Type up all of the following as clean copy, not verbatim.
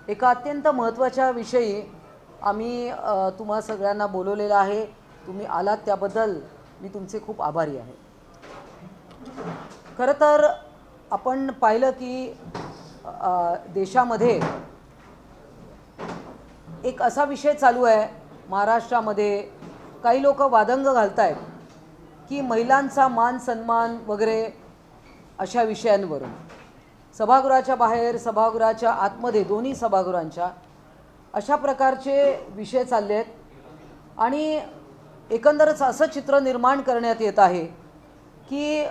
एका अत्यंत महत्त्वाच्या विषयी आम्ही तुम्हा सगळ्यांना बोलवलेलं आहे। तुम्ही आलात त्याबद्दल मी तुमचे खूप आभारी आहे। खरं तर आपण पाहिलं की देशामध्ये एक असा विषय चालू आहे, महाराष्ट्रामध्ये काही लोक वादंग घालतायत की महिलांचा मान सन्मान वगैरे अशा विषयांवरून सभागृहाच्या बाहेर सभागृहाच्या आतमध्ये दोन्ही सभागृहांच्या अशा प्रकारचे विषय चालले आहेत आणि एकंदरच असं चित्र निर्माण करण्यात येत आहे की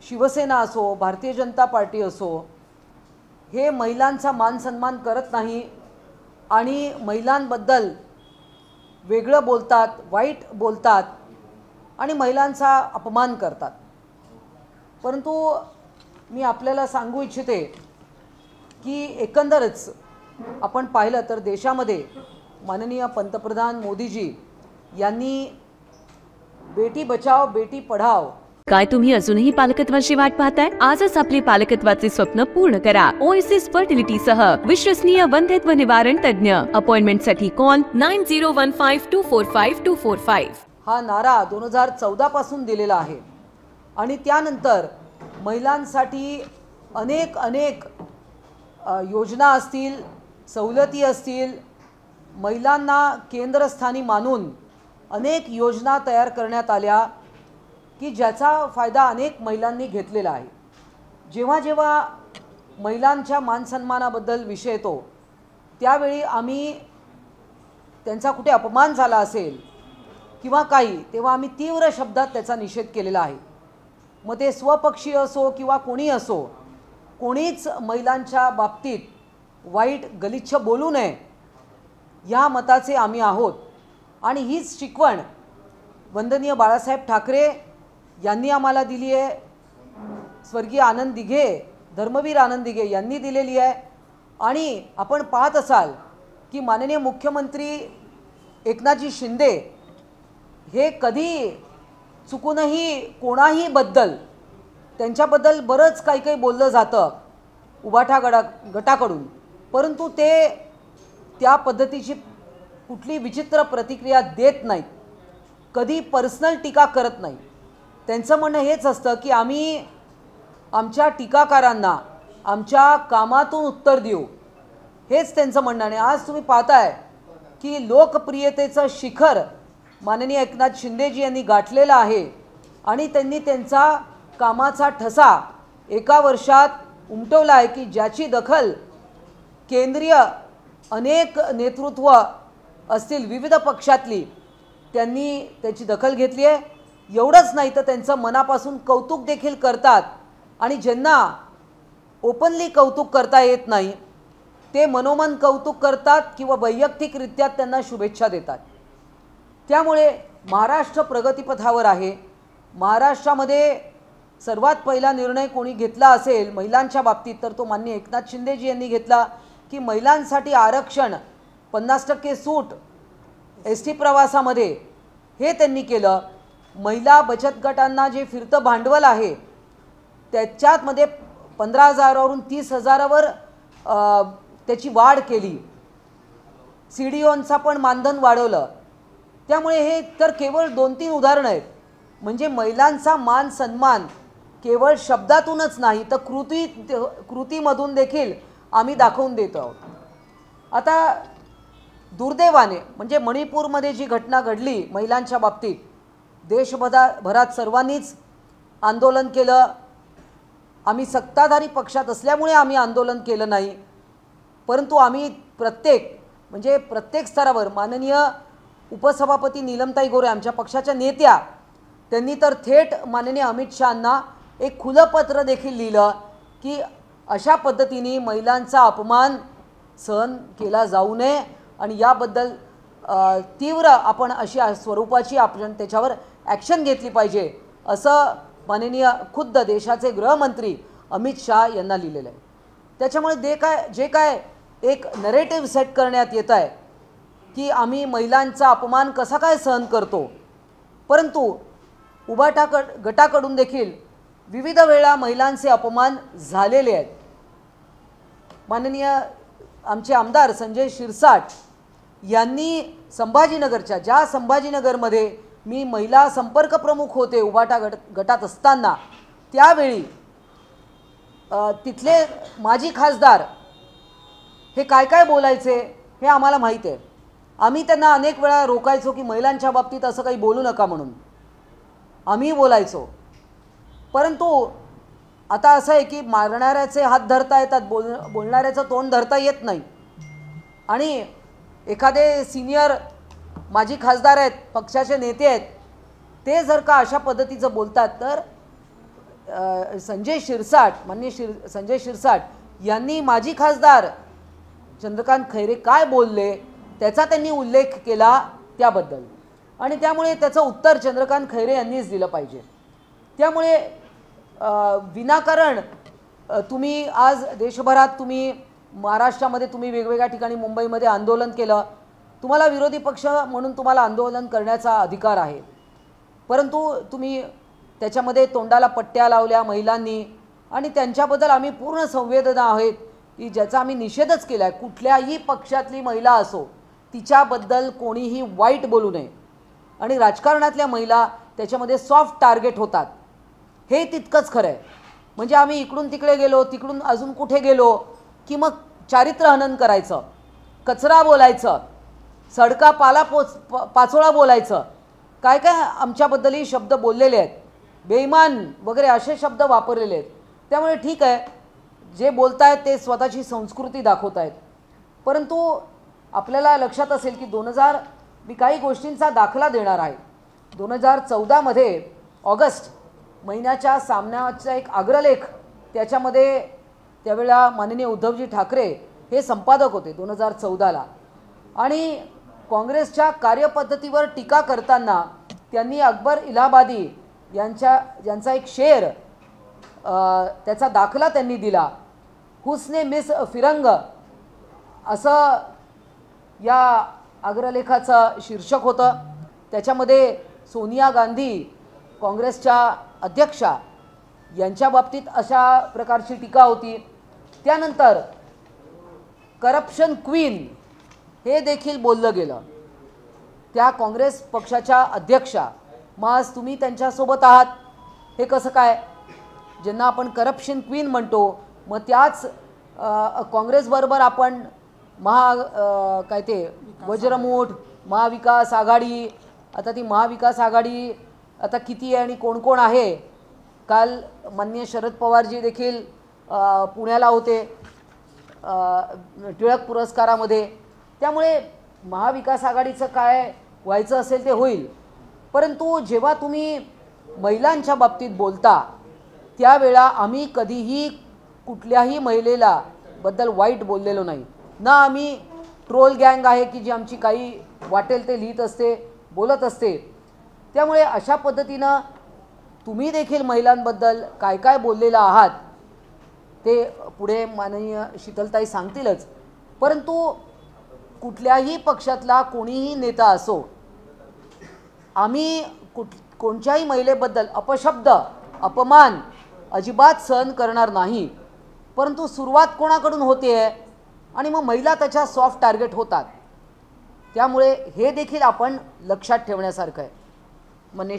शिवसेना असो भारतीय जनता पार्टी असो हे महिलांचा मान सन्मान करत नाही आणि महिलांबद्दल वेगळं बोलतात, वाईट बोलतात आणि महिलांचा अपमान करतात। परंतु मी आपल्याला सांगू इच्छिते की एकंदरच आपण पाहिलं तर देशामध्ये माननीय पंतप्रधान मोदीजी यांनी बेटी बचाओ बेटी पढाओ। काय तुम्ही अजूनही पालकत्वाची वाट पाहताय? आजच आपले पालकत्वाचे स्वप्न पूर्ण करा। ओएसिस फर्टिलिटी सह विश्वसनीय वंध्यत्व निवारण तज्ञ। अपॉइंटमेंट साठी कॉल 9015245245। हा नारा 2014 पासून दिलेला आहे आणि त्यानंतर महिलांसाठी अनेक योजना असतील, सवलती असतील, महिलांना केंद्रस्थानी मानून अनेक योजना तयार करण्यात आल्या की ज्याचा फायदा अनेक महिलांनी घेतलेला आहे। जेव्हा जेव्हा महिलांच्या मानसन्मानाबद्दल विषय येतो त्यावेळी आम्ही त्यांचा कुठे अपमान झाला असेल किंवा काही तेव्हा आम्ही तीव्र शब्दात त्याचा निषेध केलेला आहे। मग ते स्वपक्षीय असो किंवा कोणी असो, कोणीच महिलांच्या बाबतीत वाईट गलिच्छ बोलू नये या मताचे आम्ही आहोत आणि हीच शिकवण वंदनीय बाळासाहेब ठाकरे यांनी आम्हाला दिली आहे, स्वर्गीय आनंद दिघे, धर्मवीर आनंद दिघे यांनी दिलेली आहे। आणि आपण पाहत असाल की माननीय मुख्यमंत्री एकनाथजी शिंदे हे कधी चुकूनही कोणाही बद्दल त्यांच्याबद्दल बरंच काही बोललं जातं उबाठा गटाकडून, परंतु ते त्या पद्धतीची कुठली विचित्र प्रतिक्रिया देत नाहीत, कधी पर्सनल टीका करत नाही। त्यांचं म्हणणं हेच असतं की आम्ही आमच्या टीकाकारांना आमच्या कामातून उत्तर देऊ, हेच त्यांचं म्हणणं आहे। आज तुम्ही पाहताय की लोकप्रियतेचं शिखर माननीय एकनाथ शिंदेजी यांनी गाठलेलं आहे आणि त्यांनी त्यांचा कामाचा ठसा एका वर्षात उमटवला आहे की ज्याची दखल केंद्रीय अनेक नेतृत्व असतील विविध पक्षातली त्यांनी त्याची दखल घेतली आहे। एवढंच नाही तर त्यांचं मनापासून कौतुक देखील करतात आणि ज्यांना ओपनली कौतुक करता येत नाही ते मनोमन कौतुक करतात किंवा वैयक्तिकरित्या त्यांना शुभेच्छा देतात। त्यामुळे महाराष्ट्र प्रगतीपथावर आहे। महाराष्ट्रामध्ये सर्वात पहिला निर्णय कोणी घेतला असेल महिलांच्या बाबतीत तर तो माननीय एकनाथ शिंदेजी यांनी घेतला की महिलांसाठी आरक्षण 50% सूट एसटी प्रवासामध्ये हे त्यांनी केलं। महिला बचत गटांना जे फिरतं भांडवल आहे त्याच्यामध्ये 15,000वरून 30,000वर त्याची वाढ केली। सीडीओंचा पण मानधन वाढवलं। त्यामुळे हे तर केवळ 2-3 उदाहरणं आहेत। म्हणजे महिलांचा मान सन्मान केवळ शब्दातूनच नाही तर कृतीमधून देखील आम्ही दाखवून देत आहोत। आता दुर्दैवाने म्हणजे मणिपूरमध्ये जी घटना घडली महिलांच्या बाबतीत देशभरात सर्वांनीच आंदोलन केलं। आम्ही सत्ताधारी पक्षात असल्यामुळे आम्ही आंदोलन केलं नाही, परंतु आम्ही प्रत्येक स्तरावर माननीय उपसभापती नीलमताई गोरे आमच्या पक्षाच्या नेत्या त्यांनी तर थेट माननीय अमित शहांना एक खुलं पत्र देखील लिहिलं की अशा पद्धतीने महिलांचा अपमान सहन केला जाऊ नये आणि याबद्दल तीव्र आपण अशा स्वरूपाची आपण त्याच्यावर ॲक्शन घेतली पाहिजे असं माननीय खुद्द देशाचे गृहमंत्री अमित शहा यांना लिहिलेलं आहे। त्याच्यामुळे जे काय एक नरेटिव्ह सेट करण्यात येत आहे की आम्ही महिलांचा अपमान कसा काय सहन करतो, परंतु उबाटा गटाकडून देखील विविध वेळा महिलांचे अपमान झालेले आहेत। माननीय आमचे आमदार संजय शिरसाट यांनी संभाजीनगरच्या, ज्या संभाजीनगरमध्ये मी महिला संपर्क प्रमुख होते उभाटा गटात असताना, त्यावेळी तिथले माजी खासदार हे काय काय बोलायचे हे आम्हाला माहीत आहे. आम्ही त्यांना अनेक वेळा रोकायचो की महिलांच्या बाबतीत असं काही बोलू नका म्हणून, आम्ही बोलायचो. परंतु आता असं आहे की मारणाऱ्याचे हात धरता येतात, बोलणाऱ्याचं तोंड धरता येत नाही. आणि एखादे सिनियर माजी खासदार आहेत, पक्षाचे नेते आहेत, ते जर का अशा पद्धतीचं बोलतात तर संजय शिरसाट यांनी माजी खासदार चंद्रकांत खैरे काय बोलले त्याचा त्यांनी उल्लेख केला त्याबद्दल, आणि त्यामुळे त्याचं उत्तर चंद्रकांत खैरे यांनीच दिलं पाहिजे. त्यामुळे विनाकारण तुम्ही आज देशभरात, तुम्ही महाराष्ट्रामध्ये, तुम्ही वेगवेगळ्या ठिकाणी, मुंबईमध्ये आंदोलन केलं, तुम्हाला विरोधी पक्ष म्हणून तुम्हाला आंदोलन करण्याचा अधिकार आहे. परंतु तुम्ही त्याच्यामध्ये तोंडाला पट्ट्या लावल्या महिलांनी, आणि त्यांच्याबद्दल आम्ही पूर्ण संवेदना आहेत की ज्याचा आम्ही निषेधच केला आहे. कुठल्याही पक्षातली महिला असो, तिच्याबद्दल कोणीही वाईट बोलू नये. आणि राजकारणातल्या महिला त्याच्यामध्ये सॉफ्ट टार्गेट होतात, हे तितकंच खरं आहे. म्हणजे आम्ही इकडून तिकडे गेलो, तिकडून अजून कुठे गेलो की मग चारित्र्यहनन करायचं, कचरा बोलायचं, सडका पाचोळा बोलायचं, काय काय आमच्याबद्दलही शब्द बोललेले आहेत, बेईमान वगैरे असे शब्द वापरलेले आहेत. त्यामुळे ठीक आहे, जे बोलत आहेत ते स्वतःची संस्कृती दाखवत आहेत. परंतु आपल्याला लक्षात असेल की मी काही गोष्टींचा दाखला देणार आहे. 2014मध्ये ऑगस्ट महिन्याच्या सामनाचा एक अग्रलेख, त्याच्यामध्ये त्यावेळेला माननीय उद्धवजी ठाकरे हे संपादक होते 2014ला, आणि काँग्रेसच्या कार्यपद्धतीवर टीका करताना त्यांनी अकबर इलाहाबादी यांचा एक शेर, त्याचा दाखला त्यांनी दिला. हुस्ने मिस फिरंग असं या अग्रलेखाचं शीर्षक होतं. त्याच्यामध्ये सोनिया गांधी, काँग्रेसच्या अध्यक्षा, यांच्या बाबतीत अशा प्रकारची टीका होती. त्यानंतर करप्शन क्वीन हे देखील बोललं गेलं. त्या काँग्रेस पक्षाच्या अध्यक्षा, मग आज तुम्ही त्यांच्यासोबत आहात हे कसं काय? ज्यांना आपण करप्शन क्वीन म्हणतो, मग त्याच काँग्रेसबरोबर आपण वज्रमूठ, महाविकास आघाडी, आता ती महाविकास आघाडी आता किती आहे आणि कोण कोण आहे? काल माननीय शरद पवारजी देखील पुण्याला होते टिळक पुरस्कारामध्ये. त्यामुळे महाविकास आघाडीचं काय व्हायचं असेल ते होईल. परंतु जेव्हा तुम्ही महिलांच्या बाबतीत बोलता त्यावेळा आम्ही कधीही कुठल्याही महिलेला बद्दल वाईट बोललेलो नाही ना. आम्ही ट्रोल गँग आहे की जी आमची काही वाटेल ते लिहित असते, बोलत असते. त्यामुळे अशा पद्धतीनं तुम्ही देखील महिलांबद्दल काय काय बोललेला आहात ते पुढे माननीय शीतलताई सांगतीलच. परंतु कुठल्याही पक्षातला कोणीही नेता असो, आम्ही कोणत्याही महिलेबद्दल अपशब्द, अपमान अजिबात सहन करणार नाही. परंतु सुरुवात कोणाकडून होते आहे आणि मग महिला त्याच्या सॉफ्ट टार्गेट होतात. त्यामुळे हे देखील आपण लक्षात ठेवण्यासारखं आहे. माननीय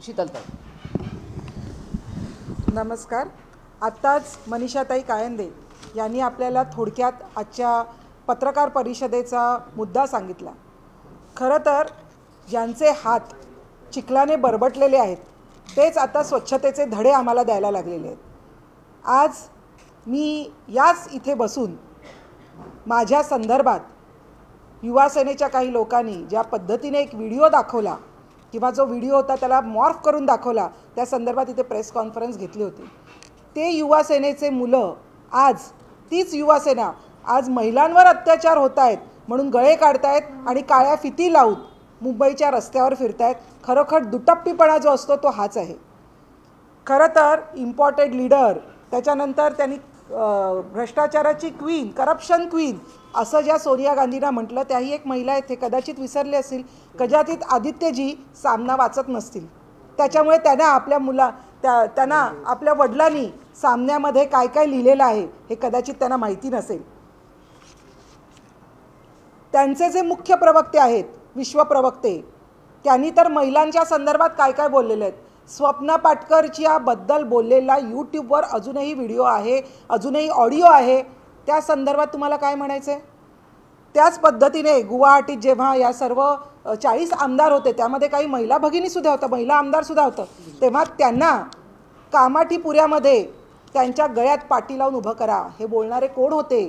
शीतलताई. नमस्कार. आत्ताच मनीषाताई कायंदे यांनी आपल्याला थोडक्यात आजच्या पत्रकार परिषदेचा मुद्दा सांगितला. खरं तर ज्यांचे हात चिखलाने बरबटलेले आहेत तेच आता स्वच्छतेचे धडे आम्हाला द्यायला लागलेले आहेत. आज मी याच इथे बसून माझ्या संदर्भात युवा सेनेच्या काही लोकांनी ज्या पद्धतीने एक व्हिडिओ दाखवला किंवा जो व्हिडिओ होता त्याला मॉर्फ करून दाखवला, त्या संदर्भात इथे प्रेस कॉन्फरन्स घेतली होती. ते युवा सेनेचे मुलं आज, तीच युवा सेना आज महिलांवर अत्याचार होत आहेत म्हणून गळे काढतायत आणि काळ्या फिती लावून मुंबईच्या रस्त्यावर फिरतायत. खरोखर दुटप्पीपणा जो असतो तो हाच आहे. खरं तर इम्पॉर्टेड लीडर, त्याच्यानंतर त्यांनी भ्रष्टाचाराची क्वीन, करप्शन क्वीन असं ज्या सोनिया गांधींना म्हटलं, त्याही एक महिला आहेत. हे कदाचित विसरले असतील, कदाचित आदित्यजी सामना वाचत नसतील. त्याच्यामुळे त्यांना आपल्या वडिलांनी सामन्यामध्ये काय काय लिहिलेलं आहे हे कदाचित त्यांना माहिती नसेल. त्यांचे जे मुख्य प्रवक्ते आहेत, विश्वप्रवक्ते, त्यांनी तर महिलांच्या संदर्भात काय काय बोललेले आहेत. स्वप्ना पाटकरच्या बद्दल बोललेला यूट्यूबवर अजूनही व्हिडिओ आहे, अजूनही ऑडिओ आहे. त्या संदर्भात तुम्हाला काय म्हणायचं आहे. त्याच पद्धतीने गुवाहाटीत जेव्हा या सर्व 40 आमदार होते, त्यामध्ये काही महिला भगिनीसुद्धा होत्या, महिला आमदारसुद्धा होतं, तेव्हा त्यांना कामाठीपुऱ्यामध्ये त्यांच्या गळ्यात पाटी लावून उभं करा हे बोलणारे कोण होते.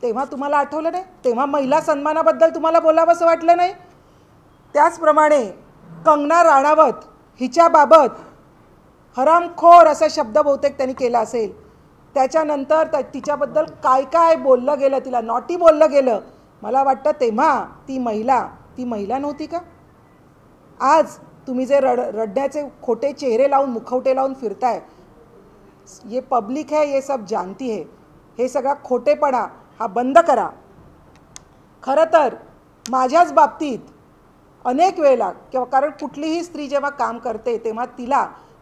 तेव्हा तुम्हाला आठवलं नाही. तेव्हा महिला सन्मानाबद्दल तुम्हाला बोलावंसं वाटलं नाही. त्याचप्रमाणे कंगना राणावत हिच्याबाबत हरामखोर असा शब्द बहुतेक त्यांनी केला असेल. त्याच्यानंतर तिच्याबद्दल काय काय बोललं गेलं, तिला नॉटी बोललं गेलं. मला वाटतं तेव्हा ती महिला नव्हती का. आज तुम्ही जे रडण्याचे खोटे चेहरे लावून, मुखवटे लावून फिरताय, ये पब्लिक है, ये सब जानती है. हे सगळा खोटेपणा हा बंद करा. खरं तर माझ्याच बाबतीत अनेक वेळेला, किंवा कारण कुठलीही स्त्री जेव्हा काम करते तेव्हा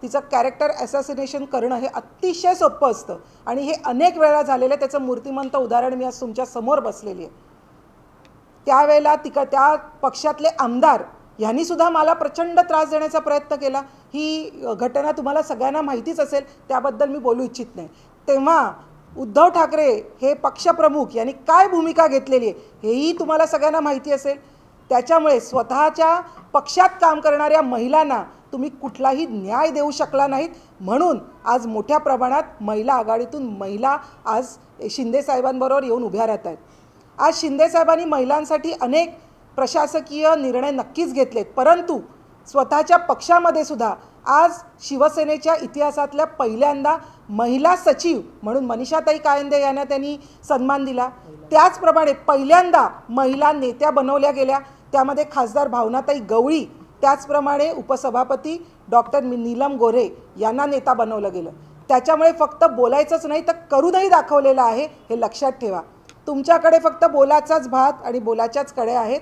तिचं कॅरेक्टर ॲसॅसिनेशन करणं हे अतिशय सोपं असतं. आणि हे अनेक वेळा झालेलं आहे. त्याचं मूर्तिमंत उदाहरण मी आज तुमच्या समोर बसलेली आहे. त्यावेळेला त्या पक्षातले आमदार यांनीसुद्धा मला प्रचंड त्रास देण्याचा प्रयत्न केला. ही घटना तुम्हाला सगळ्यांना माहितीच असेल, त्याबद्दल मी बोलू इच्छित नाही. तेव्हा उद्धव ठाकरे हे पक्षप्रमुख यांनी काय भूमिका घेतलेली आहे हेही तुम्हाला सगळ्यांना माहिती असेल. त्याच्यामुळे स्वतःच्या पक्षात काम करणाऱ्या महिलांना तुम्ही कुठलाही न्याय देऊ शकला नाहीत. म्हणून आज मोठ्या प्रमाणात महिला आघाडीतून महिला आज शिंदेसाहेबांबरोबर येऊन उभ्या राहत आहेत. आज शिंदेसाहेबांनी महिलांसाठी अनेक प्रशासकीय निर्णय नक्कीच घेतलेत, परंतु स्वतःच्या पक्षामध्ये सुद्धा आज शिवसेनेच्या इतिहासातल्या पहिल्यांदा महिला सचिव म्हणून मनीषाताई कायंदे यांना त्यांनी सन्मान दिला. त्याचप्रमाणे पहिल्यांदा महिला नेत्या बनवल्या गेल्या, त्यामध्ये खासदार भावनाताई गवळी, त्याचप्रमाणे उपसभापती डॉक्टर नीलम गोरे यांना नेता बनवलं गेलं. त्याच्यामुळे फक्त बोलायचंच नाही तर करूनही दाखवलेलं आहे, हे लक्षात ठेवा. तुमच्याकडे फक्त बोलाचाच भात आणि बोलाच्याच कड्या आहेत.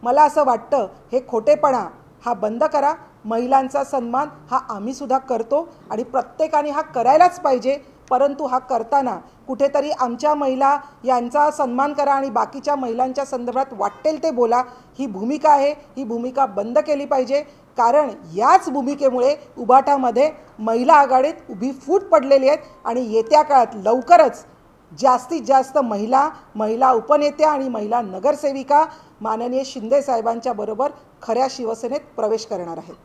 मला असं वाटतं हे खोटेपणा हा बंद करा. महिलांचा सन्मान हा आम्हीसुद्धा करतो आणि प्रत्येकाने हा करायलाच पाहिजे. परंतु हा करताना कुठेतरी आमच्या महिला यांचा सन्मान करा आणि बाकीच्या महिलांच्या संदर्भात वाटेल ते बोला, ही भूमिका आहे. ही भूमिका बंद केली पाहिजे. कारण याच भूमिकेमुळे उबाटामध्ये महिला आघाडीत उभी फूट पडलेली आहेत आणि येत्या काळात लवकरच जास्तीत जास्त महिला उपनेत्या आणि महिला नगरसेविका माननीय शिंदे साहेबांच्या बरोबर खऱ्या शिवसेनेत प्रवेश करणार आहेत.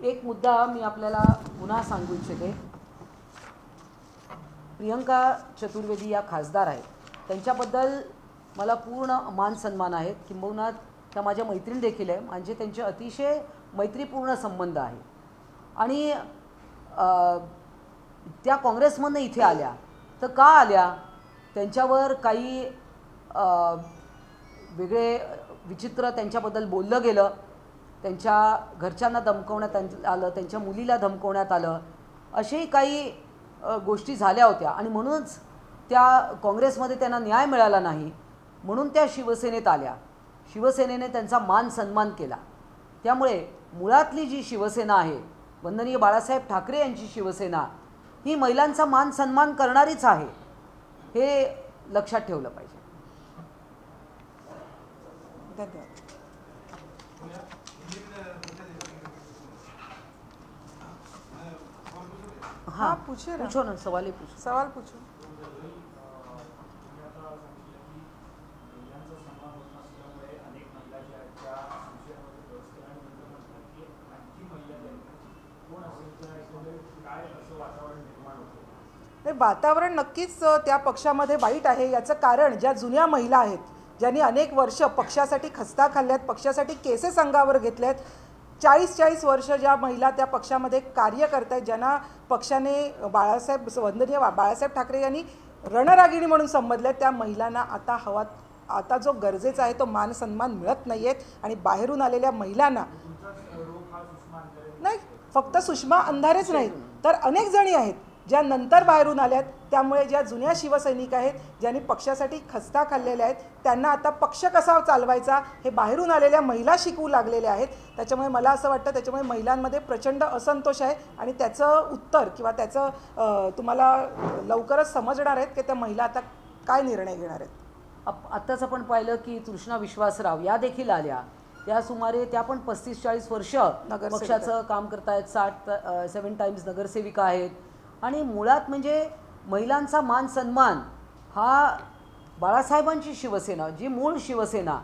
एक मुद्दा मी आपल्याला पुन्हा सांगू इच्छिते. प्रियंका चतुर्वेदी या खासदार आहेत, त्यांच्याबद्दल मला पूर्ण मान सन्मान आहेत. किंबहुना त्या माझ्या मैत्रीण देखील आहे. म्हणजे त्यांचे अतिशय मैत्रीपूर्ण संबंध आहे. आणि त्या काँग्रेसमधनं इथे आल्या तर का आल्या, त्यांच्यावर काही वेगळे विचित्र त्यांच्याबद्दल बोललं गेलं. त्यांच्या घरच्यांना धमकवण्यात आलं, त्यांच्या मुलीला धमकवण्यात आलं, असेही काही गोष्टी झाल्या होत्या. आणि म्हणूनच त्या काँग्रेसमध्ये त्यांना न्याय मिळाला नाही, म्हणून त्या शिवसेनेत आल्या. शिवसेनेने त्यांचा मान सन्मान केला. त्यामुळे मुळातली जी शिवसेना आहे, वंदनीय बाळासाहेब ठाकरे यांची शिवसेना, ही महिलांचा मान सन्मान करणारीच आहे, हे लक्षात ठेवलं पाहिजे. धन्यवाद. हाँ पूछिए पूछो ना, सवाल ही पूछो. सवाल पूछो. हे वातावरण नक्कीच त्या पक्षामध्ये वाईट आहे. याचं कारण ज्या जुन्या महिला आहेत, ज्यांनी अनेक वर्ष पक्षासाठी खस्ता खाल्ल्यात, पक्षासाठी केसेस अंगावर घेतल्यात, 40-40 वर्ष ज्या महिला त्या पक्षामध्ये कार्य करत आहेत, ज्यांना पक्षाने वंदनीय बाळासाहेब ठाकरे यांनी रणरागिणी म्हणून संबोधले, त्या महिलांना आता जो गरजेचा आहे तो मान सन्मान मिळत नाही आहेत. आणि बाहेरून आलेल्या महिलांना नाही, फक्त सुषमा अंधारेच नाहीत तर अनेक जणी आहेत ज्या नंतर बाहेरून आल्यात. त्यामुळे ज्या जुन्या शिवसैनिक आहेत, ज्यांनी पक्षासाठी खस्ता खाल्लेल्या आहेत, त्यांना आता पक्ष कसा चालवायचा हे बाहेरून आलेल्या महिला शिकवू लागलेल्या आहेत. त्याच्यामुळे मला असं वाटतं, त्याच्यामुळे महिलांमध्ये प्रचंड असंतोष आहे. आणि त्याचं उत्तर किंवा त्याचं तुम्हाला लवकरच समजणार आहेत की त्या महिला आता काय निर्णय घेणार आहेत. आत्ताच आपण पाहिलं की तृष्णा विश्वासराव या देखील आल्या, त्या सुमारे त्या पण 35-40 वर्ष नगरसेविका. पक्षाचं काम करतायत, 7 टाइम्स नगरसेविका आहेत. आणि मुळात म्हणजे महिलांचा मान सन्मान हा बाळासाहेबांची शिवसेना, जी मूळ शिवसेना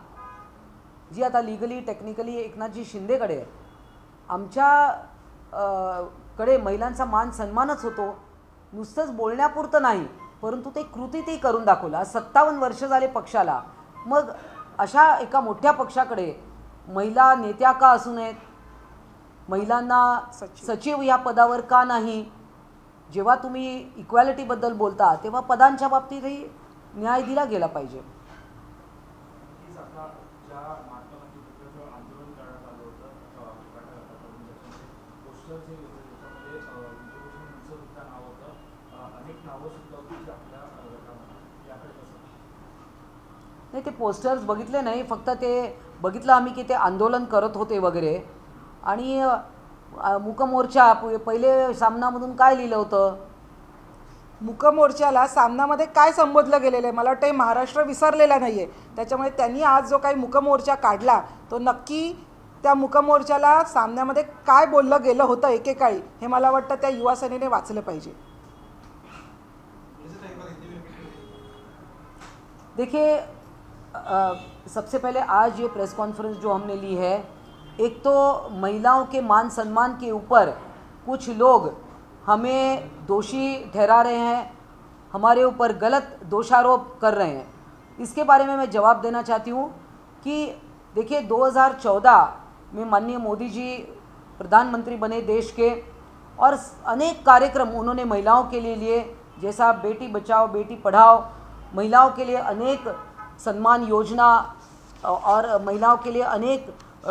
जी आता लिगली टेक्निकली एकनाथजी शिंदेकडे आहे, आमच्या कडे महिलांचा मान सन्मानच होतो. नुसतंच बोलण्यापुरतं नाही, परंतु ते कृतीतही करून दाखवलं. आज 57 वर्ष झाले पक्षाला. मग अशा एका मोठ्या पक्षाकडे महिला नेत्या का असू नयेत, महिलांना सचिव या पदावर का नाही? जेव्हा तुम्ही इक्वॅलिटीबद्दल बोलता तेव्हा पदांच्या बाबतीतही न्याय दिला गेला पाहिजे. नाही, ते पोस्टर्स बघितले नाही, फक्त ते बघितलं आम्ही की ते आंदोलन करत होते वगैरे. आणि मूकमोर्चा पहिले सामनामधून काय लिहिलं होतं? मूकमोर्चाला सामनामध्ये काय संबोधलं गेलेलं आहे मला वाटतं हे महाराष्ट्र विसरलेला नाही आहे. त्याच्यामुळे त्यांनी आज जो काही मूकमोर्चा काढला तो नक्की त्या मूकमोर्चाला सामन्यामध्ये काय बोललं गेलं होतं एकेकाळी हे मला वाटतं त्या युवा सेनेने वाचलं पाहिजे. देखिए, सबसे पहले आज ये प्रेस कॉन्फ्रेंस जो हमने ली है, एक तो महिलाओं के मान सम्मान के ऊपर कुछ लोग हमें दोषी ठहरा रहे हैं, हमारे ऊपर गलत दोषारोप कर रहे हैं. इसके बारे में मैं जवाब देना चाहती हूँ कि देखिए 2014 में माननीय मोदी जी प्रधानमंत्री बने देश के, और अनेक कार्यक्रम उन्होंने महिलाओं के लिए लिए, जैसा बेटी बचाओ बेटी पढ़ाओ, महिलाओं के लिए अनेक सम्मान योजना और महिलाओं के लिए अनेक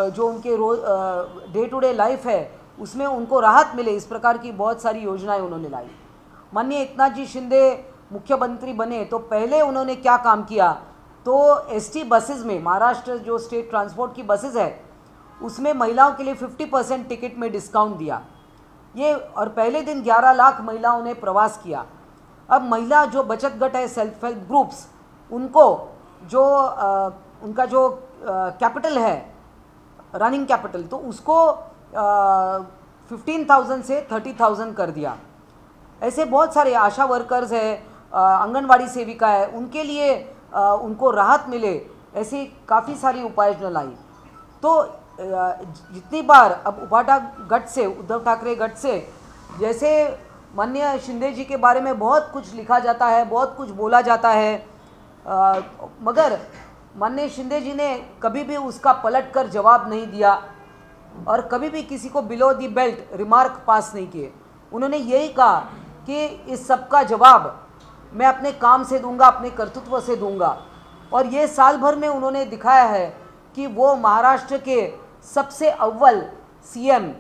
जो उनके रोज डे टू डे लाइफ है उसमें उनको राहत मिले, इस प्रकार की बहुत सारी योजनाएं उन्होंने लाई. माननीय एकनाथ जी शिंदे मुख्यमंत्री बने तो पहले उन्होंने क्या काम किया, तो एसटी बसेस में, महाराष्ट्र जो स्टेट ट्रांसपोर्ट की बसेस है उसमें महिलाओं के लिए 50% टिकट में डिस्काउंट दिया ये, और पहले दिन 11 लाख महिलाओं ने प्रवास किया. अब महिला जो बचत गट है, सेल्फ हेल्प ग्रुप्स, उनको जो उनका जो कैपिटल है, रनिंग कैपिटल, तो उसको 15,000 से 30,000 कर दिया. ऐसे बहुत सारे आशा वर्कर्स है, आंगनवाड़ी सेविका है, उनके लिए उनको राहत मिले, ऐसी काफ़ी सारी उपाय लाई. तो जितनी बार अब उपाटा गट से, उद्धव ठाकरे गट से, जैसे माननीय शिंदे जी के बारे में बहुत कुछ लिखा जाता है, बहुत कुछ बोला जाता है, मगर माननीय शिंदे जी ने कभी भी उसका पलट कर जवाब नहीं दिया और कभी भी किसी को below the belt remark pass नहीं किए. उन्होंने यही कहा कि इस सब का जवाब मैं अपने काम से दूंगा, अपने कर्तृत्व से दूंगा. और ये साल भर में उन्होंने दिखाया है कि वो महाराष्ट्र के सबसे अव्वल सीएम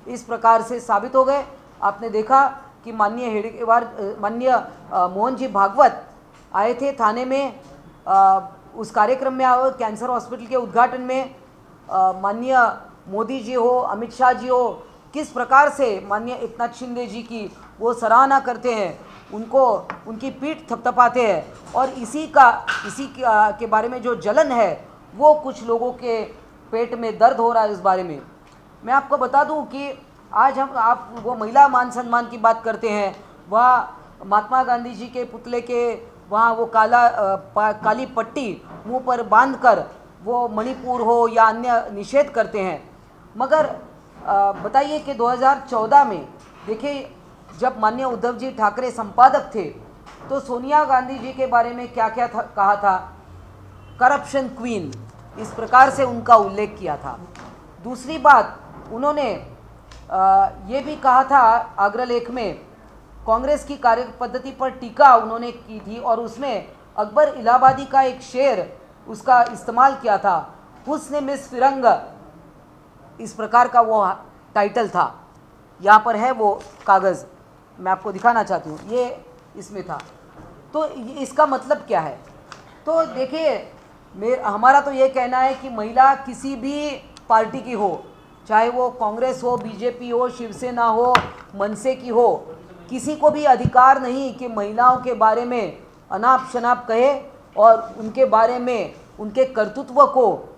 इस प्रकार से साबित हो गए. आपने देखा कि माननीय हेडगेवार, माननीय मोहन जी भागवत आए थे थाने में, उस कार्यक्रम में आए, कैंसर हॉस्पिटल के उद्घाटन में माननीय मोदी जी हो, अमित शाह जी हो, किस प्रकार से माननीय एकनाथ शिंदे जी की वो सराहना करते हैं, उनको उनकी पीठ थपथपाते हैं. और इसी के बारे में जो जलन है वो कुछ लोगों के पेट में दर्द हो रहा है. इस बारे में मैं आपको बता दूं कि आज आप वो महिला मान सम्मान की बात करते हैं, वह महात्मा गांधी जी के पुतले के वहाँ वो काली पट्टी मुंह पर बांधकर वो मणिपुर हो या अन्य निषेध करते हैं. मगर बताइए कि 2014 में देखिए, जब माननीय उद्धव जी ठाकरे संपादक थे तो सोनिया गांधी जी के बारे में क्या क्या कहा था, करप्शन क्वीन, इस प्रकार से उनका उल्लेख किया था. दूसरी बात, उन्होंने ये भी कहा था अग्रलेख में, कांग्रेस की कार्य पद्धति पर टीका उन्होंने की थी और उसमें अकबर इलाहाबादी का एक शेर उसका इस्तेमाल किया था, हुस्न मिस फिरंग, इस प्रकार का वो टाइटल था. यहाँ पर है वो कागज़, मैं आपको दिखाना चाहती हूँ, ये इसमें था. तो इसका मतलब क्या है? तो देखिए, हमारा तो ये कहना है कि महिला किसी भी पार्टी की हो, चाहे वो कांग्रेस हो, बीजेपी हो, शिवसेना हो, मनसे की हो, किसी को भी अधिकार नहीं कि महिलाओं के बारे में अनाप शनाप कहे और उनके बारे में उनके कर्तृत्व को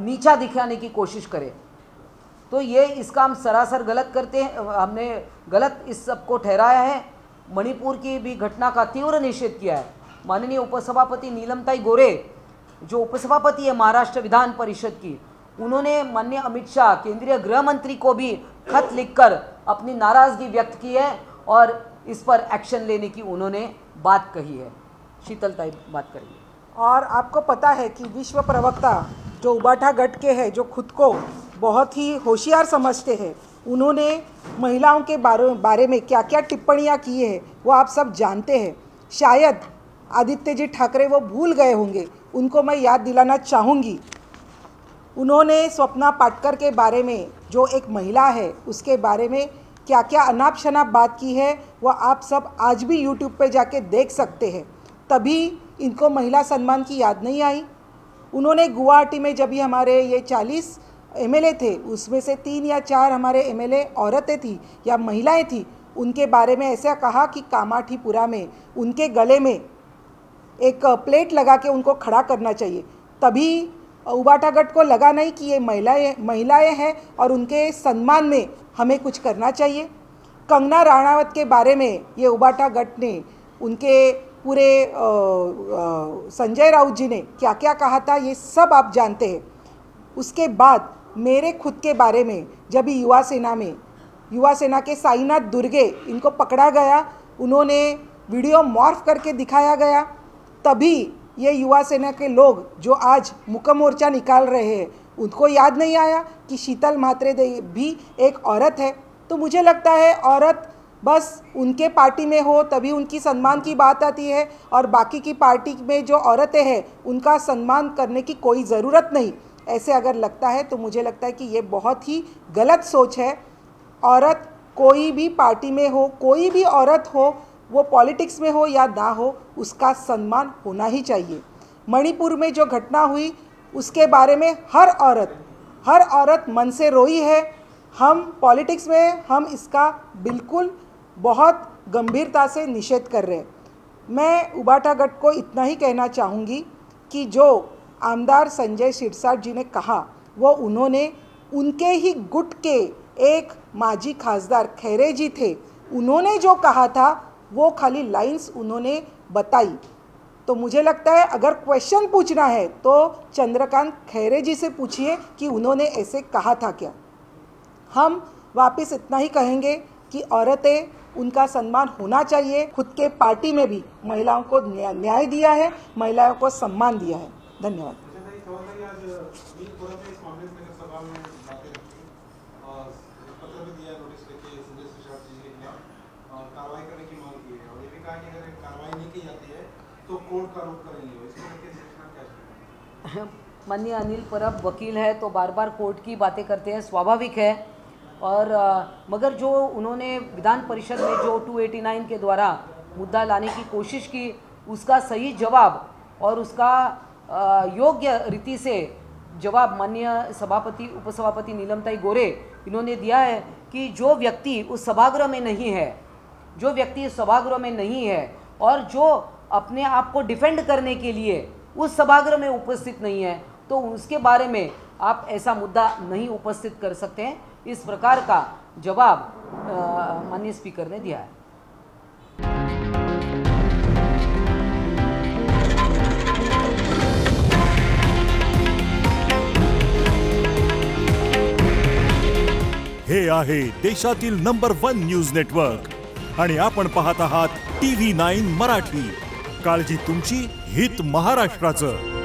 नीचा दिखाने की कोशिश करे, तो ये इसका हम सरासर गलत करते हैं। हमने गलत इस सब को ठहराया है। मणिपुर की भी घटना का तीव्र निषेध किया है। माननीय उपसभापति नीलमताई गोरे जो उपसभापति है महाराष्ट्र विधान परिषद की, उन्होंने माननीय अमित शाह केंद्रीय गृह मंत्री को भी खत लिखकर अपनी नाराज़गी व्यक्त की है और इस पर एक्शन लेने की उन्होंने बात कही है। शीतलताई बात करिए। और आपको पता है कि विश्व प्रवक्ता जो उबाठा गट के हैं, जो खुद को बहुत ही होशियार समझते हैं, उन्होंने महिलाओं के बारे में क्या क्या टिप्पणियां की है वो आप सब जानते हैं। शायद आदित्य जी ठाकरे वो भूल गए होंगे, उनको मैं याद दिलाना चाहूँगी। उन्होंने स्वप्ना पाटकर के बारे में, जो एक महिला है, उसके बारे में क्या क्या अनाप शनाप बात की है वह आप सब आज भी यूट्यूब पे जाके देख सकते हैं। तभी इनको महिला सम्मान की याद नहीं आई। उन्होंने गुवाहाटी में जब भी हमारे ये 40 एमएलए थे, उसमें से 3 या 4 हमारे एमएलए औरतें थी या महिलाएं थी, उनके बारे में ऐसा कहा कि कामाठीपुरा में उनके गले में एक प्लेट लगा के उनको खड़ा करना चाहिए। तभी उबाठा गट को लगा नहीं कि ये महिलाएं हैं और उनके सम्मान में हमें कुछ करना चाहिए। कंगना राणावत के बारे में ये उबाठा गट ने, उनके पूरे संजय राउत जी ने क्या क्या कहा था ये सब आप जानते हैं। उसके बाद मेरे खुद के बारे में, जब युवा सेना के साईनाथ दुर्गे इनको पकड़ा गया, उन्होंने वीडियो मॉर्फ करके दिखाया गया, तभी ये युवा सेना के लोग जो आज मुक्का मोर्चा निकाल रहे हैं उनको याद नहीं आया कि शीतल म्हात्रे भी एक औरत है। तो मुझे लगता है औरत बस उनके पार्टी में हो तभी उनकी सम्मान की बात आती है, और बाकी की पार्टी में जो औरतें हैं उनका सम्मान करने की कोई ज़रूरत नहीं। ऐसे अगर लगता है तो मुझे लगता है कि ये बहुत ही गलत सोच है। औरत कोई भी पार्टी में हो, कोई भी औरत हो, वो पॉलिटिक्स में हो या ना हो, उसका सम्मान होना ही चाहिए। मणिपुर में जो घटना हुई उसके बारे में हर औरत मन से रोई है। हम पॉलिटिक्स में हम इसका बिल्कुल बहुत गंभीरता से निषेध कर रहे हैं। मैं उबाठा गट को इतना ही कहना चाहूँगी कि जो आमदार संजय सिरसाट जी ने कहा वो उन्होंने उनके ही गुट के एक माजी खासदार खैरे जी थे, उन्होंने जो कहा था वो खाली लाइंस उन्होंने बताई। तो मुझे लगता है अगर क्वेश्चन पूछना है तो चंद्रकांत खैरे जी से पूछिए कि उन्होंने ऐसे कहा था क्या। हम वापस इतना ही कहेंगे कि औरतें, उनका सम्मान होना चाहिए। खुद के पार्टी में भी महिलाओं को न्याय दिया है, महिलाओं को सम्मान दिया है। धन्यवाद। माननीय अनिल परब वकील है तो बार बार कोर्ट की बातें करते हैं, स्वाभाविक है। और मगर जो उन्होंने विधान परिषद में जो 289 के द्वारा मुद्दा लाने की कोशिश की, उसका सही जवाब और उसका योग्य रीति से जवाब माननीय सभापति उपसभापति नीलमताई गोरे इन्होंने दिया है कि जो व्यक्ति उस सभागृह में नहीं है, और जो अपने आप को डिफेंड करने के लिए उस सभागृह में उपस्थित नहीं है, तो उसके बारे में आप ऐसा मुद्दा नहीं उपस्थित कर सकते हैं। इस प्रकार का जवाब माननीय स्पीकर ने दिया है। हे आहे देशातील नंबर 1 न्यूज नेटवर्क आणि आपण पाहत आहात TV9 मराठी। काळजी तुमची, हित महाराष्ट्राचं।